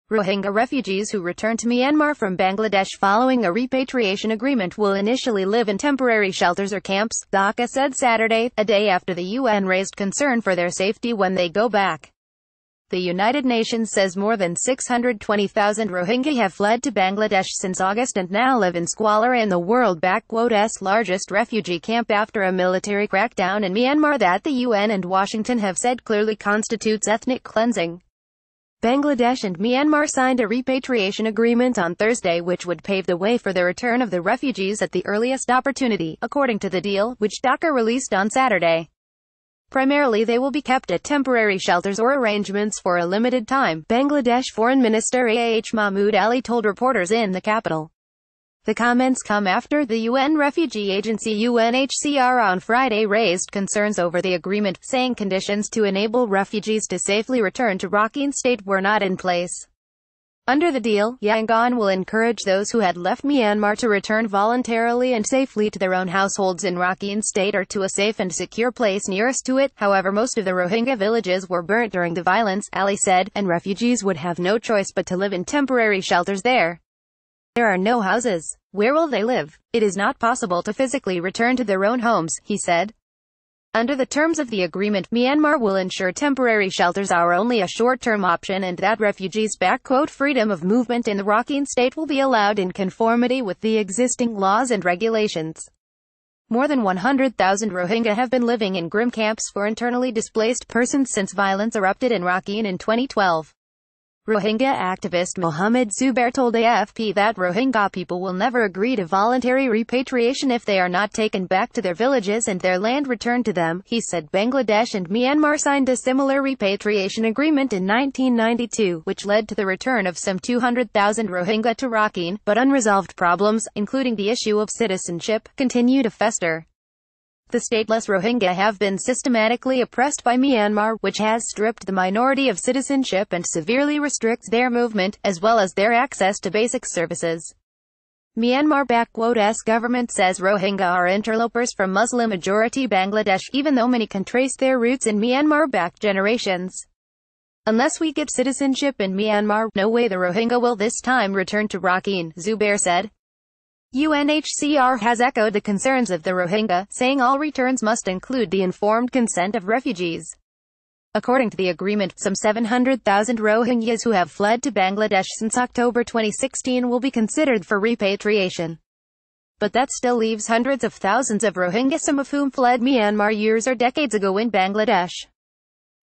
Rohingya refugees who return to Myanmar from Bangladesh following a repatriation agreement will initially live in temporary shelters or camps, Dhaka said Saturday, a day after the UN raised concern for their safety when they go back. The United Nations says more than 620,000 Rohingya have fled to Bangladesh since August and now live in squalor in the world's largest refugee camp after a military crackdown in Myanmar that the UN and Washington have said clearly constitutes ethnic cleansing. Bangladesh and Myanmar signed a repatriation agreement on Thursday which would pave the way for the return of the refugees at the earliest opportunity, according to the deal, which Dhaka released on Saturday. Primarily they will be kept at temporary shelters or arrangements for a limited time, Bangladesh Foreign Minister Mahmood Ali told reporters in the capital. The comments come after the UN refugee agency UNHCR on Friday raised concerns over the agreement, saying conditions to enable refugees to safely return to Rakhine State were not in place. Under the deal, Yangon will encourage those who had left Myanmar to return voluntarily and safely to their own households in Rakhine State or to a safe and secure place nearest to it. However, most of the Rohingya villages were burnt during the violence, Ali said, and refugees would have no choice but to live in temporary shelters there. There are no houses. Where will they live? It is not possible to physically return to their own homes, he said. Under the terms of the agreement, Myanmar will ensure temporary shelters are only a short-term option and that refugees' freedom of movement in the Rakhine State will be allowed in conformity with the existing laws and regulations. More than 100,000 Rohingya have been living in grim camps for internally displaced persons since violence erupted in Rakhine in 2012. Rohingya activist Mohammed Zubair told AFP that Rohingya people will never agree to voluntary repatriation if they are not taken back to their villages and their land returned to them, he said. Bangladesh and Myanmar signed a similar repatriation agreement in 1992, which led to the return of some 200,000 Rohingya to Rakhine, but unresolved problems, including the issue of citizenship, continue to fester. The stateless Rohingya have been systematically oppressed by Myanmar, which has stripped the minority of citizenship and severely restricts their movement, as well as their access to basic services. Myanmar-S government says Rohingya are interlopers from Muslim-majority Bangladesh, even though many can trace their roots in Myanmar back generations. Unless we get citizenship in Myanmar, no way the Rohingya will this time return to Rakhine, Zubair said. UNHCR has echoed the concerns of the Rohingya, saying all returns must include the informed consent of refugees. According to the agreement, some 700,000 Rohingyas who have fled to Bangladesh since October 2016 will be considered for repatriation. But that still leaves hundreds of thousands of Rohingya, some of whom fled Myanmar years or decades ago in Bangladesh.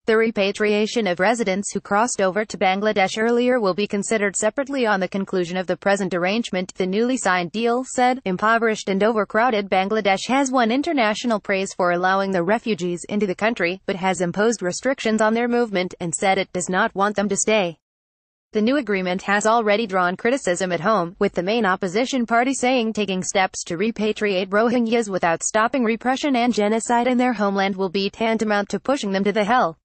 The repatriation of residents who crossed over to Bangladesh earlier will be considered separately on the conclusion of the present arrangement, the newly signed deal said. Impoverished and overcrowded Bangladesh has won international praise for allowing the refugees into the country, but has imposed restrictions on their movement, and said it does not want them to stay. The new agreement has already drawn criticism at home, with the main opposition party saying taking steps to repatriate Rohingyas without stopping repression and genocide in their homeland will be tantamount to pushing them to the hell.